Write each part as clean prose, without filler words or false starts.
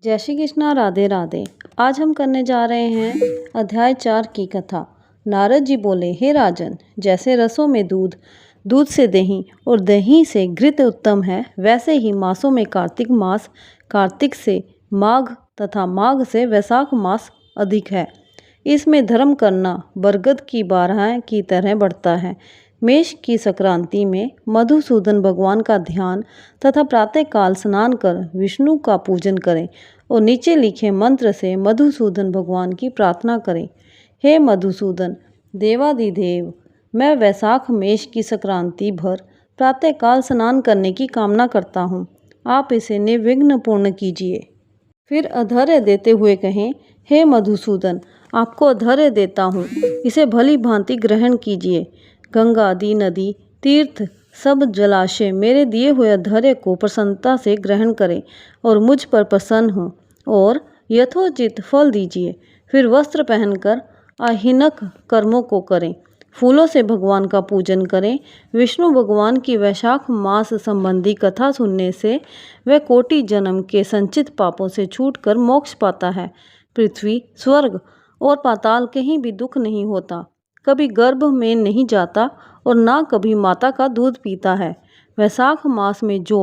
जय श्री कृष्णा, राधे राधे। आज हम करने जा रहे हैं अध्याय 4 की कथा। नारद जी बोले, हे राजन, जैसे रसों में दूध, दूध से दही और दही से घृत उत्तम है, वैसे ही मासों में कार्तिक मास, कार्तिक से माघ तथा माघ से वैशाख मास अधिक है। इसमें धर्म करना बरगद की बारह की तरह बढ़ता है। मेष की संक्रांति में मधुसूदन भगवान का ध्यान तथा प्रातःकाल स्नान कर विष्णु का पूजन करें और नीचे लिखे मंत्र से मधुसूदन भगवान की प्रार्थना करें। हे मधुसूदन देवादिदेव, मैं वैशाख मेष की संक्रांति भर प्रातःकाल स्नान करने की कामना करता हूँ। आप इसे निर्विघ्न पूर्ण कीजिए। फिर अधर्य देते हुए कहें, हे मधुसूदन, आपको अधर्य देता हूँ, इसे भली भांति ग्रहण कीजिए। गंगा आदि नदी, तीर्थ, सब जलाशय मेरे दिए हुए अधर्य को प्रसन्नता से ग्रहण करें और मुझ पर प्रसन्न हों और यथोचित फल दीजिए। फिर वस्त्र पहनकर आहीनक कर्मों को करें। फूलों से भगवान का पूजन करें। विष्णु भगवान की वैशाख मास संबंधी कथा सुनने से वह कोटि जन्म के संचित पापों से छूटकर मोक्ष पाता है। पृथ्वी, स्वर्ग और पाताल कहीं भी दुख नहीं होता, कभी गर्भ में नहीं जाता और ना कभी माता का दूध पीता है। वैशाख मास में जो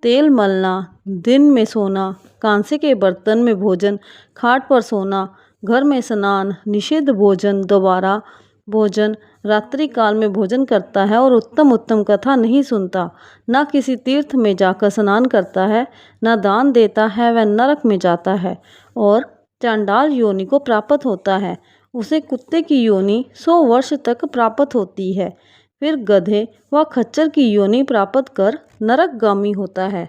तेल मलना, दिन में सोना, कांसे के बर्तन में भोजन, खाट पर सोना, घर में स्नान, निषिद्ध भोजन, दोबारा भोजन, रात्रि काल में भोजन करता है और उत्तम उत्तम कथा नहीं सुनता, ना किसी तीर्थ में जाकर स्नान करता है, ना दान देता है, वह नरक में जाता है और चांडाल योनि को प्राप्त होता है। उसे कुत्ते की योनि 100 वर्ष तक प्राप्त होती है। फिर गधे व खच्चर की योनि प्राप्त कर नरकगामी होता है।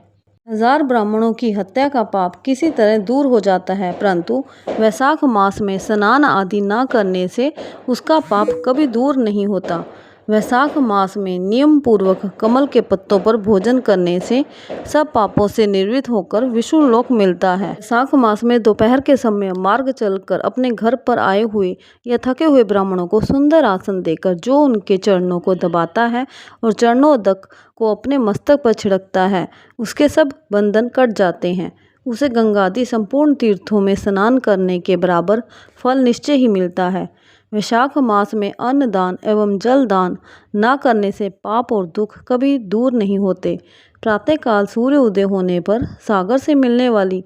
1000 ब्राह्मणों की हत्या का पाप किसी तरह दूर हो जाता है, परंतु वैशाख मास में स्नान आदि न करने से उसका पाप कभी दूर नहीं होता। वैशाख मास में नियम पूर्वक कमल के पत्तों पर भोजन करने से सब पापों से निर्वृत होकर विष्णु लोक मिलता है। वैशाख मास में दोपहर के समय मार्ग चलकर अपने घर पर आए हुए या थके हुए ब्राह्मणों को सुंदर आसन देकर जो उनके चरणों को दबाता है और चरणोदक को अपने मस्तक पर छिड़कता है, उसके सब बंधन कट जाते हैं। उसे गंगा आदि संपूर्ण तीर्थों में स्नान करने के बराबर फल निश्चय ही मिलता है। वैशाख मास में अन्न दान एवं जल दान न करने से पाप और दुख कभी दूर नहीं होते। प्रातःकाल सूर्य उदय होने पर सागर से मिलने वाली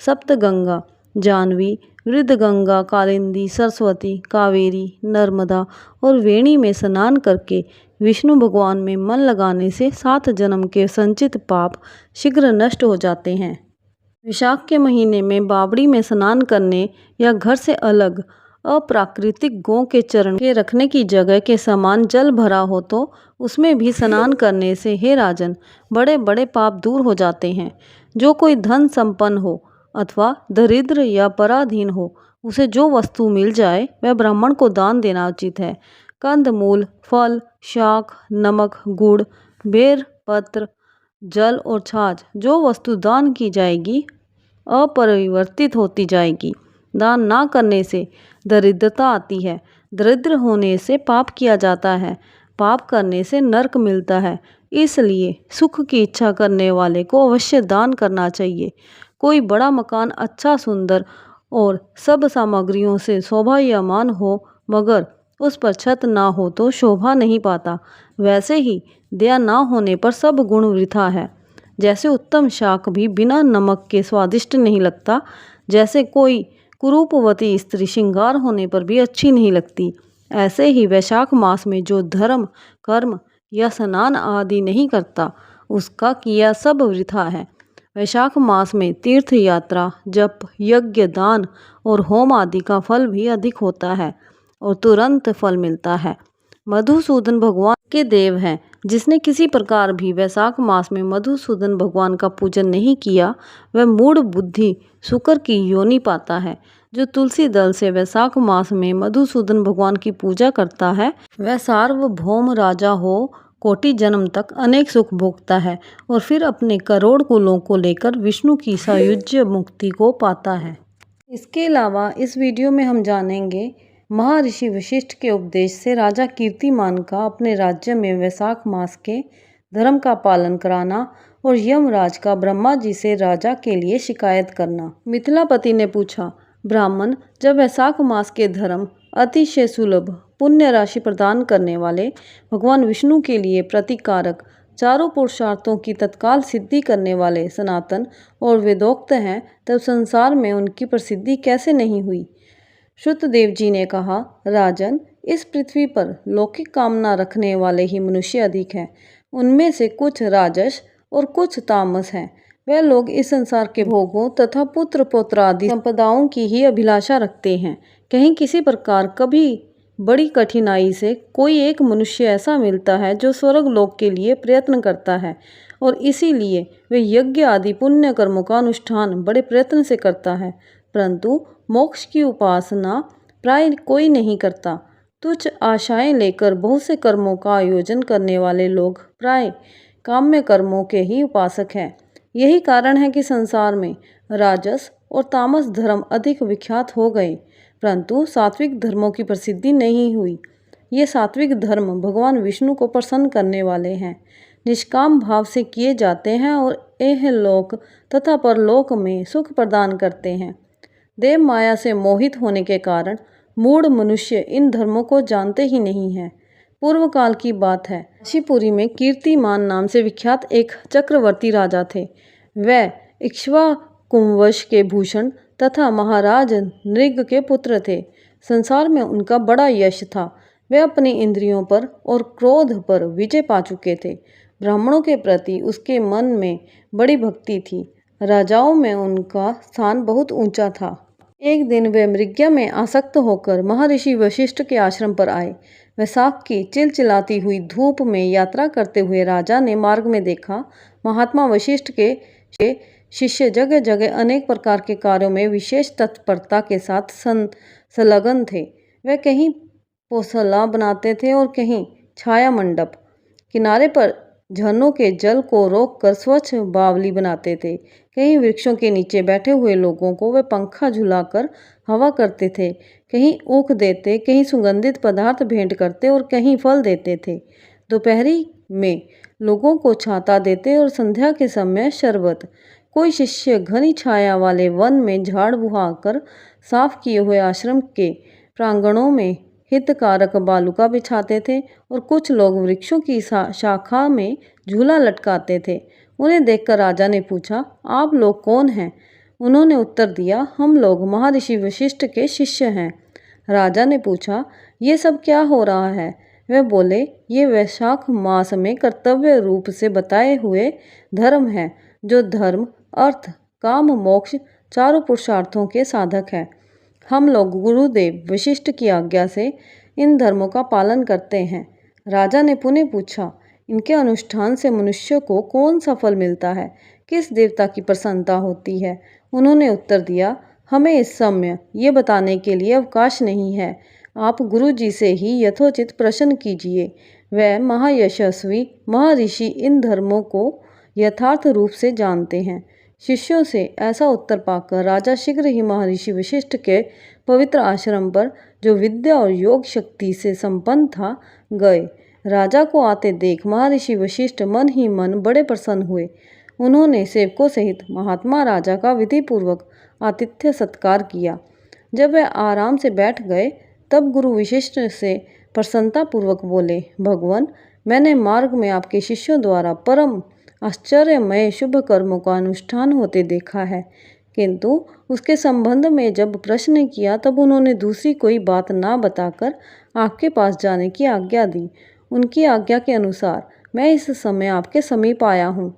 सप्त गंगा, जानवी, वृद्धगंगा, कालिंदी, सरस्वती, कावेरी, नर्मदा और वेणी में स्नान करके विष्णु भगवान में मन लगाने से 7 जन्म के संचित पाप शीघ्र नष्ट हो जाते हैं। विशाख के महीने में बावड़ी में स्नान करने या घर से अलग अप्राकृतिक गौ के चरण के रखने की जगह के समान जल भरा हो तो उसमें भी स्नान करने से, हे राजन, बड़े बड़े पाप दूर हो जाते हैं। जो कोई धन संपन्न हो अथवा दरिद्र या पराधीन हो, उसे जो वस्तु मिल जाए वह ब्राह्मण को दान देना उचित है। कंद मूल, फल, शाक, नमक, गुड़, बेर पत्र, जल और छाछ, जो वस्तु दान की जाएगी अपरिवर्तित होती जाएगी। दान ना करने से दरिद्रता आती है, दरिद्र होने से पाप किया जाता है, पाप करने से नरक मिलता है। इसलिए सुख की इच्छा करने वाले को अवश्य दान करना चाहिए। कोई बड़ा मकान अच्छा सुंदर और सब सामग्रियों से शोभायमान हो, मगर उस पर छत ना हो तो शोभा नहीं पाता। वैसे ही दया ना होने पर सब गुण वृथा है। जैसे उत्तम शाक भी बिना नमक के स्वादिष्ट नहीं लगता, जैसे कोई कुरूपवती स्त्री श्रृंगार होने पर भी अच्छी नहीं लगती, ऐसे ही वैशाख मास में जो धर्म, कर्म या स्नान आदि नहीं करता, उसका किया सब वृथा है। वैशाख मास में तीर्थ यात्रा, जप, यज्ञ, दान और होम आदि का फल भी अधिक होता है और तुरंत फल मिलता है। मधुसूदन भगवान के देव हैं। जिसने किसी प्रकार भी वैशाख मास में मधुसूदन भगवान का पूजन नहीं किया, वह मूढ़ बुद्धि शुकर की योनि पाता है। जो तुलसी दल से वैशाख मास में मधुसूदन भगवान की पूजा करता है, वह सार्वभौम राजा हो कोटि जन्म तक अनेक सुख भोगता है और फिर अपने करोड़ कुलों को लेकर विष्णु की सायुज्य मुक्ति को पाता है। इसके अलावा इस वीडियो में हम जानेंगे महर्षि वशिष्ठ के उपदेश से राजा कीर्तिमान का अपने राज्य में वैशाख मास के धर्म का पालन कराना और यमराज का ब्रह्मा जी से राजा के लिए शिकायत करना। मिथिलापति ने पूछा, ब्राह्मण जब वैशाख मास के धर्म अतिशय सुलभ पुण्य राशि प्रदान करने वाले भगवान विष्णु के लिए प्रतिकारक चारों पुरुषार्थों की तत्काल सिद्धि करने वाले सनातन और वेदोक्त हैं, तब संसार में उनकी प्रसिद्धि कैसे नहीं हुई। श्रुतदेव जी ने कहा, राजन, इस पृथ्वी पर लौकिक कामना रखने वाले ही मनुष्य अधिक हैं। उनमें से कुछ राजस और कुछ तामस हैं। वे लोग इस संसार के भोगों तथा पुत्र पौत्र आदि संपदाओं की ही अभिलाषा रखते हैं। कहीं किसी प्रकार कभी बड़ी कठिनाई से कोई एक मनुष्य ऐसा मिलता है जो स्वर्ग लोक के लिए प्रयत्न करता है, और इसीलिए वे यज्ञ आदि पुण्य कर्मों का अनुष्ठान बड़े प्रयत्न से करता है, परंतु मोक्ष की उपासना प्राय कोई नहीं करता। तुच्छ आशाएं लेकर बहुत से कर्मों का आयोजन करने वाले लोग प्राय काम्य कर्मों के ही उपासक हैं। यही कारण है कि संसार में राजस और तामस धर्म अधिक विख्यात हो गए, परंतु सात्विक धर्मों की प्रसिद्धि नहीं हुई। ये सात्विक धर्म भगवान विष्णु को प्रसन्न करने वाले हैं, निष्काम भाव से किए जाते हैं और यह लोक तथा परलोक में सुख प्रदान करते हैं। देव माया से मोहित होने के कारण मूढ़ मनुष्य इन धर्मों को जानते ही नहीं है। पूर्व काल की बात है, काशीपुरी में कीर्तिमान नाम से विख्यात एक चक्रवर्ती राजा थे। वह इक्ष्वाकुवंश के भूषण तथा महाराज नृग के पुत्र थे। संसार में उनका बड़ा यश था। वे अपनी इंद्रियों पर और क्रोध पर विजय पा चुके थे। ब्राह्मणों के प्रति उसके मन में बड़ी भक्ति थी। राजाओं में उनका स्थान बहुत ऊंचा था। एक दिन वे मृग्या में आसक्त होकर महर्षि वशिष्ठ के आश्रम पर आए। वैशाख की चिलचिलाती हुई धूप में यात्रा करते हुए राजा ने मार्ग में देखा, महात्मा वशिष्ठ के शिष्य जगह जगह अनेक प्रकार के कार्यों में विशेष तत्परता के साथ संलग्न थे। वे कहीं पोसला बनाते थे और कहीं छाया मंडप, किनारे पर झरनों के जल को रोककर स्वच्छ बावली बनाते थे। कहीं वृक्षों के नीचे बैठे हुए लोगों को वे पंखा झुलाकर हवा करते थे। कहीं ऊख देते, कहीं सुगंधित पदार्थ भेंट करते और कहीं फल देते थे। दोपहरी में लोगों को छाता देते और संध्या के समय शरबत। कोई शिष्य घनी छाया वाले वन में झाड़ बुहाकर साफ किए हुए आश्रम के प्रांगणों में हितकारक बालुका बिछाते थे और कुछ लोग वृक्षों की शाखा में झूला लटकाते थे। उन्हें देखकर राजा ने पूछा, आप लोग कौन हैं? उन्होंने उत्तर दिया, हम लोग महर्षि वशिष्ठ के शिष्य हैं। राजा ने पूछा, ये सब क्या हो रहा है? वे बोले, ये वैशाख मास में कर्तव्य रूप से बताए हुए धर्म है, जो धर्म, अर्थ, काम, मोक्ष चारों पुरुषार्थों के साधक है। हम लोग गुरुदेव वशिष्ठ की आज्ञा से इन धर्मों का पालन करते हैं। राजा ने पुनः पूछा, इनके अनुष्ठान से मनुष्य को कौन सा फल मिलता है? किस देवता की प्रसन्नता होती है? उन्होंने उत्तर दिया, हमें इस समय ये बताने के लिए अवकाश नहीं है। आप गुरु जी से ही यथोचित प्रश्न कीजिए। वह महायशस्वी महर्षि इन धर्मों को यथार्थ रूप से जानते हैं। शिष्यों से ऐसा उत्तर पाकर राजा शीघ्र ही महर्षि वशिष्ठ के पवित्र आश्रम पर, जो विद्या और योग शक्ति से संपन्न था, गए। राजा को आते देख महर्षि वशिष्ठ मन ही मन बड़े प्रसन्न हुए। उन्होंने सेवकों सहित महात्मा राजा का विधिपूर्वक आतिथ्य सत्कार किया। जब वे आराम से बैठ गए, तब गुरु वशिष्ठ से प्रसन्नतापूर्वक बोले, भगवान, मैंने मार्ग में आपके शिष्यों द्वारा परम आश्चर्यमय शुभ कर्मों का अनुष्ठान होते देखा है, किंतु उसके संबंध में जब प्रश्न किया तब उन्होंने दूसरी कोई बात ना बताकर आपके पास जाने की आज्ञा दी। उनकी आज्ञा के अनुसार मैं इस समय आपके समीप आया हूँ।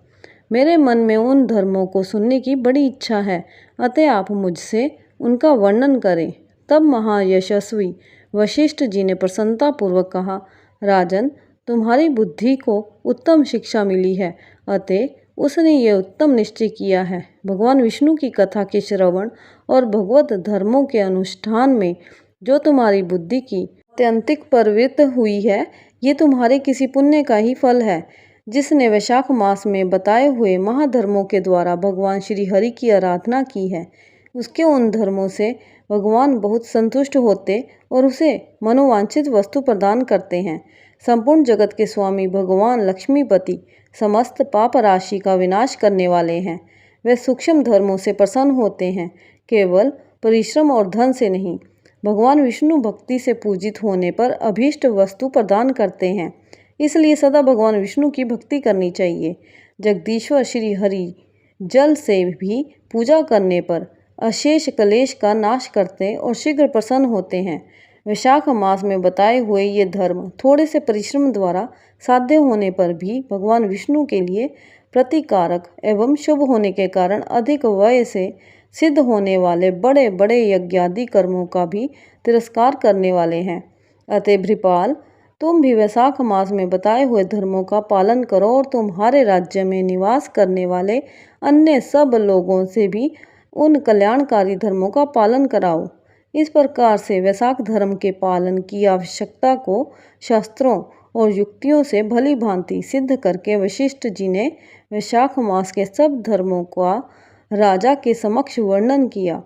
मेरे मन में उन धर्मों को सुनने की बड़ी इच्छा है, अतः आप मुझसे उनका वर्णन करें। तब महायशस्वी वशिष्ठ जी ने प्रसन्नतापूर्वक कहा, राजन, तुम्हारी बुद्धि को उत्तम शिक्षा मिली है, अतः उसने ये उत्तम निश्चय किया है, भगवान विष्णु की कथा के श्रवण और भगवत धर्मों के अनुष्ठान में जो तुम्हारी बुद्धि की अत्यंतिक प्रवृत्ति हुई है, ये तुम्हारे किसी पुण्य का ही फल है, जिसने वैशाख मास में बताए हुए महाधर्मों के द्वारा भगवान श्री हरि की आराधना की है। उसके उन धर्मों से भगवान बहुत संतुष्ट होते और उसे मनोवांछित वस्तु प्रदान करते हैं। संपूर्ण जगत के स्वामी भगवान लक्ष्मीपति समस्त पाप राशि का विनाश करने वाले हैं। वे सूक्ष्म धर्मों से प्रसन्न होते हैं, केवल परिश्रम और धन से नहीं। भगवान विष्णु भक्ति से पूजित होने पर अभीष्ट वस्तु प्रदान करते हैं, इसलिए सदा भगवान विष्णु की भक्ति करनी चाहिए। जगदीश्वर श्री हरि जल से भी पूजा करने पर अशेष क्लेश का नाश करते और शीघ्र प्रसन्न होते हैं। वैशाख मास में बताए हुए ये धर्म थोड़े से परिश्रम द्वारा साध्य होने पर भी भगवान विष्णु के लिए प्रतिकारक एवं शुभ होने के कारण अधिक व्यय से सिद्ध होने वाले बड़े बड़े यज्ञादि कर्मों का भी तिरस्कार करने वाले हैं। अतः भृपाल, तुम भी वैशाख मास में बताए हुए धर्मों का पालन करो और तुम्हारे राज्य में निवास करने वाले अन्य सब लोगों से भी उन कल्याणकारी धर्मों का पालन कराओ। इस प्रकार से वैशाख धर्म के पालन की आवश्यकता को शास्त्रों और युक्तियों से भली भांति सिद्ध करके वशिष्ठ जी ने वैशाख मास के सब धर्मों का राजा के समक्ष वर्णन किया।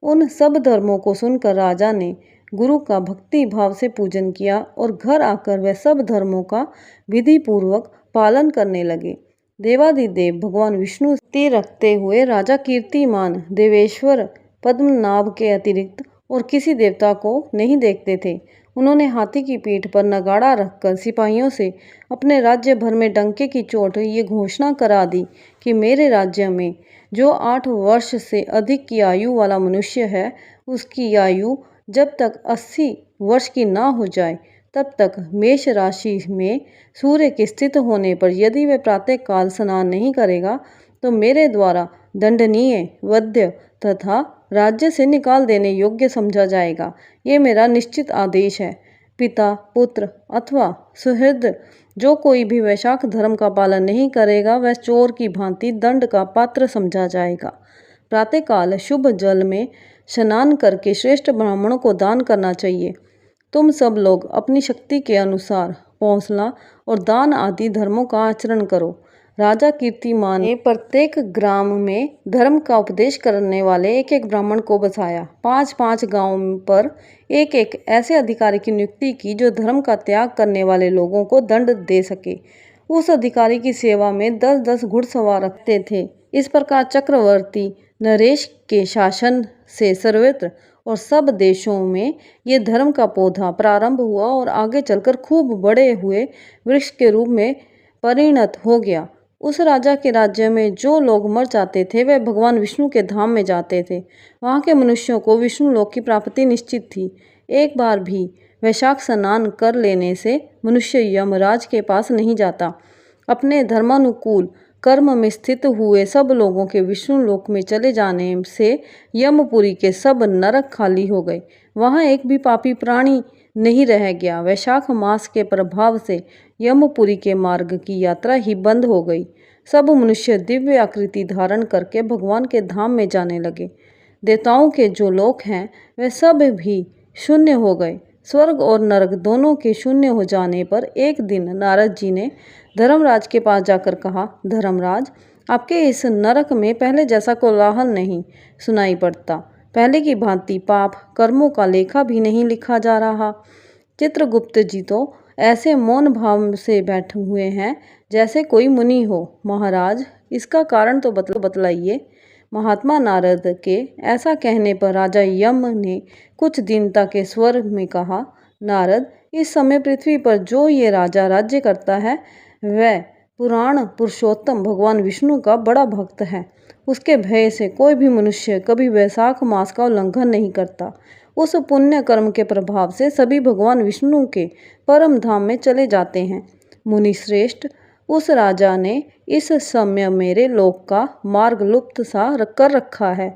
उन सब धर्मों को सुनकर राजा ने गुरु का भक्ति भाव से पूजन किया और घर आकर वह सब धर्मों का विधि पूर्वक पालन करने लगे। देवादिदेव भगवान विष्णु से रखते हुए राजा कीर्तिमान देवेश्वर पद्मनाभ के अतिरिक्त और किसी देवता को नहीं देखते थे। उन्होंने हाथी की पीठ पर नगाड़ा रखकर सिपाहियों से अपने राज्य भर में डंके की चोट ये घोषणा करा दी कि मेरे राज्य में जो 8 वर्ष से अधिक की आयु वाला मनुष्य है, उसकी आयु जब तक 80 वर्ष की ना हो जाए तब तक मेष राशि में सूर्य के स्थित होने पर यदि वह प्रातः काल स्नान नहीं करेगा तो मेरे द्वारा दंडनीय, वध्य तथा राज्य से निकाल देने योग्य समझा जाएगा। ये मेरा निश्चित आदेश है। पिता, पुत्र अथवा सुहृद जो कोई भी वैशाख धर्म का पालन नहीं करेगा वह चोर की भांति दंड का पात्र समझा जाएगा। प्रातःकाल शुभ जल में स्नान करके श्रेष्ठ ब्राह्मणों को दान करना चाहिए। तुम सब लोग अपनी शक्ति के अनुसार हौसला और दान आदि धर्मों का आचरण करो। राजा कीर्तिमान ने प्रत्येक ग्राम में धर्म का उपदेश करने वाले एक एक ब्राह्मण को बसाया। 5-5 गांव पर एक एक ऐसे अधिकारी की नियुक्ति की जो धर्म का त्याग करने वाले लोगों को दंड दे सके। उस अधिकारी की सेवा में 10-10 घुड़सवार रखते थे। इस प्रकार चक्रवर्ती नरेश के शासन से सर्वत्र और सब देशों में ये धर्म का पौधा प्रारंभ हुआ और आगे चलकर खूब बड़े हुए वृक्ष के रूप में परिणत हो गया। उस राजा के राज्य में जो लोग मर जाते थे वे भगवान विष्णु के धाम में जाते थे। वहाँ के मनुष्यों को विष्णु लोक की प्राप्ति निश्चित थी। एक बार भी वैशाख स्नान कर लेने से मनुष्य यमराज के पास नहीं जाता। अपने धर्मानुकूल कर्म में स्थित हुए सब लोगों के विष्णु लोक में चले जाने से यमपुरी के सब नरक खाली हो गए। वहाँ एक भी पापी प्राणी नहीं रह गया। वैशाख मास के प्रभाव से यमपुरी के मार्ग की यात्रा ही बंद हो गई। सब मनुष्य दिव्य आकृति धारण करके भगवान के धाम में जाने लगे। देवताओं के जो लोक हैं वे सब भी शून्य हो गए। स्वर्ग और नरक दोनों के शून्य हो जाने पर एक दिन नारद जी ने धर्मराज के पास जाकर कहा, धर्मराज, आपके इस नरक में पहले जैसा कोलाहल नहीं सुनाई पड़ता। पहले की भांति पाप कर्मों का लेखा भी नहीं लिखा जा रहा। चित्रगुप्त जी तो ऐसे मौन भाव से बैठे हुए हैं जैसे कोई मुनि हो। महाराज, इसका कारण तो बतलाइए। महात्मा नारद के ऐसा कहने पर राजा यम ने कुछ दीनता के स्वर में कहा, नारद, इस समय पृथ्वी पर जो ये राजा राज्य करता है वह पुराण पुरुषोत्तम भगवान विष्णु का बड़ा भक्त है। उसके भय से कोई भी मनुष्य कभी वैशाख मास का उल्लंघन नहीं करता। उस पुण्य कर्म के प्रभाव से सभी भगवान विष्णु के परम धाम में चले जाते हैं। मुनि श्रेष्ठ, उस राजा ने इस समय मेरे लोक का मार्ग लुप्त सा कर रखा है।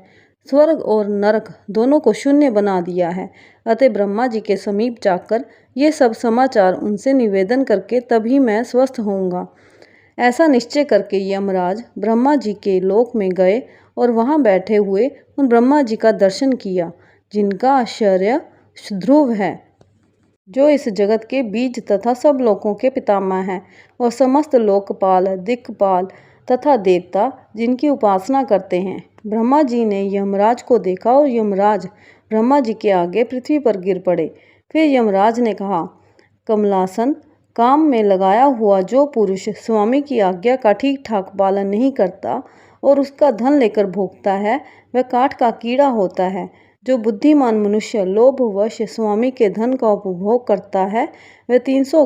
स्वर्ग और नरक दोनों को शून्य बना दिया है। अतः ब्रह्मा जी के समीप जाकर ये सब समाचार उनसे निवेदन करके तभी मैं स्वस्थ होऊंगा। ऐसा निश्चय करके यमराज ब्रह्मा जी के लोक में गए और वहाँ बैठे हुए उन ब्रह्मा जी का दर्शन किया, जिनका आश्चर्य ध्रुव है, जो इस जगत के बीज तथा सब लोकों के पितामह हैं, और समस्त लोकपाल, दिक्पाल तथा देवता जिनकी उपासना करते हैं। ब्रह्मा जी ने यमराज को देखा और यमराज ब्रह्मा जी के आगे पृथ्वी पर गिर पड़े। फिर यमराज ने कहा, कमलासन, काम में लगाया हुआ जो पुरुष स्वामी की आज्ञा का ठीक ठाक पालन नहीं करता और उसका धन लेकर भोगता है, वह काठ का कीड़ा होता है। जो बुद्धिमान मनुष्य लोभवश स्वामी के धन का उपभोग करता है, वह 300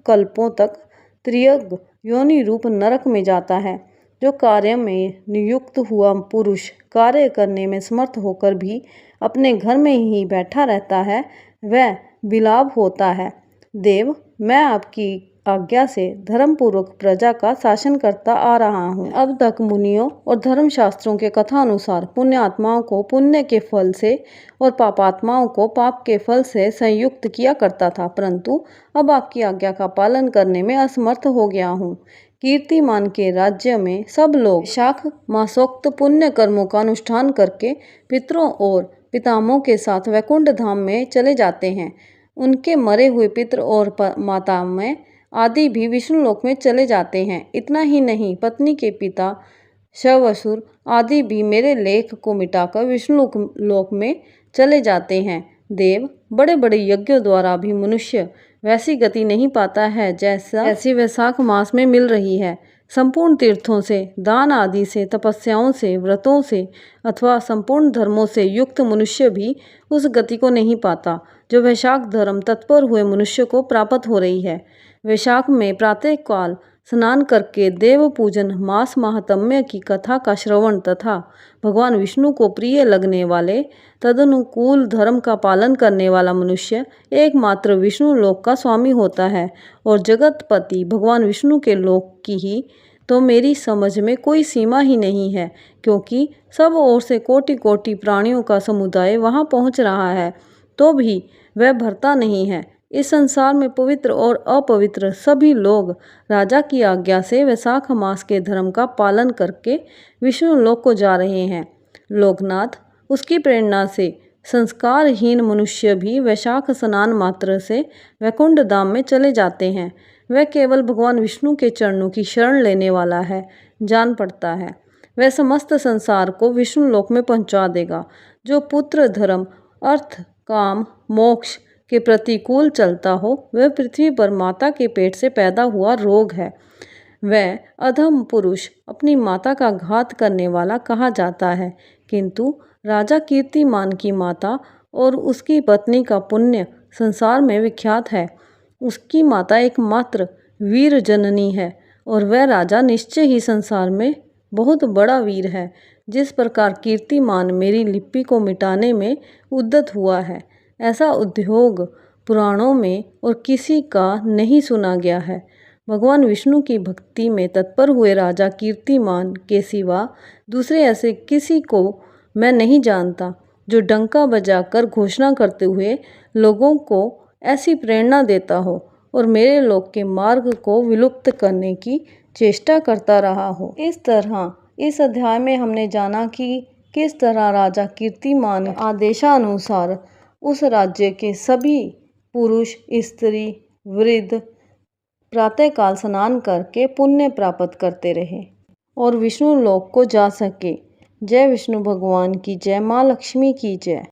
कल्पों तक त्रियग योनि रूप नरक में जाता है। जो कार्य में नियुक्त हुआ पुरुष कार्य करने में समर्थ होकर भी अपने घर में ही बैठा रहता है, वह विलाप होता है। देव, मैं आपकी आज्ञा से धर्मपूर्वक प्रजा का शासन करता आ रहा हूँ। अब तक मुनियों और धर्मशास्त्रों के कथा अनुसार पुण्य आत्माओं को पुण्य के फल से और पापात्माओं को पाप के फल से संयुक्त किया करता था, परंतु अब आपकी आज्ञा का पालन करने में असमर्थ हो गया हूँ। कीर्तिमान के राज्य में सब लोग वैशाख मासोक्त पुण्य कर्मों का अनुष्ठान करके पितरों और पितामहों के साथ वैकुंठ धाम में चले जाते हैं। उनके मरे हुए पितर और मातामह आदि भी विष्णु लोक में चले जाते हैं। इतना ही नहीं, पत्नी के पिता शवसुर आदि भी मेरे लेख को मिटाकर विष्णु लोक में चले जाते हैं। देव, बड़े बड़े यज्ञों द्वारा भी मनुष्य वैसी गति नहीं पाता है जैसी वैशाख मास में मिल रही है। संपूर्ण तीर्थों से, दान आदि से, तपस्याओं से, व्रतों से अथवा संपूर्ण धर्मों से युक्त मनुष्य भी उस गति को नहीं पाता जो वैशाख धर्म तत्पर हुए मनुष्य को प्राप्त हो रही है। वैशाख में प्रातः काल स्नान करके देव पूजन, मास महात्म्य की कथा का श्रवण तथा भगवान विष्णु को प्रिय लगने वाले तदनुकूल धर्म का पालन करने वाला मनुष्य एकमात्र विष्णु लोक का स्वामी होता है। और जगतपति भगवान विष्णु के लोक की ही तो मेरी समझ में कोई सीमा ही नहीं है, क्योंकि सब ओर से कोटि कोटि प्राणियों का समुदाय वहां पहुंच रहा है, तो भी वह भरता नहीं है। इस संसार में पवित्र और अपवित्र सभी लोग राजा की आज्ञा से वैशाख मास के धर्म का पालन करके विष्णु लोक को जा रहे हैं। लोकनाथ, उसकी प्रेरणा से संस्कारहीन मनुष्य भी वैशाख स्नान मात्र से वैकुंठ धाम में चले जाते हैं। वह केवल भगवान विष्णु के चरणों की शरण लेने वाला है, जान पड़ता है। वह समस्त संसार को विष्णु लोक में पहुंचा देगा। जो पुत्र धर्म, अर्थ, काम, मोक्ष के प्रतिकूल चलता हो, वह पृथ्वी पर माता के पेट से पैदा हुआ रोग है। वह अधम पुरुष अपनी माता का घात करने वाला कहा जाता है, किंतु राजा कीर्तिमान की माता और उसकी पत्नी का पुण्य संसार में विख्यात है। उसकी माता एकमात्र वीर जननी है और वह राजा निश्चय ही संसार में बहुत बड़ा वीर है। जिस प्रकार कीर्तिमान मेरी लिपि को मिटाने में उद्यत हुआ है, ऐसा उद्योग पुराणों में और किसी का नहीं सुना गया है। भगवान विष्णु की भक्ति में तत्पर हुए राजा कीर्तिमान के सिवा दूसरे ऐसे किसी को मैं नहीं जानता जो डंका बजाकर घोषणा करते हुए लोगों को ऐसी प्रेरणा देता हो और मेरे लोक के मार्ग को विलुप्त करने की चेष्टा करता रहा हो। इस तरह इस अध्याय में हमने जाना कि किस तरह राजा कीर्तिमान आदेशानुसार उस राज्य के सभी पुरुष, स्त्री, वृद्ध प्रातःकाल स्नान करके पुण्य प्राप्त करते रहे और विष्णु लोक को जा सके। जय विष्णु भगवान की जय, माँ लक्ष्मी की जय।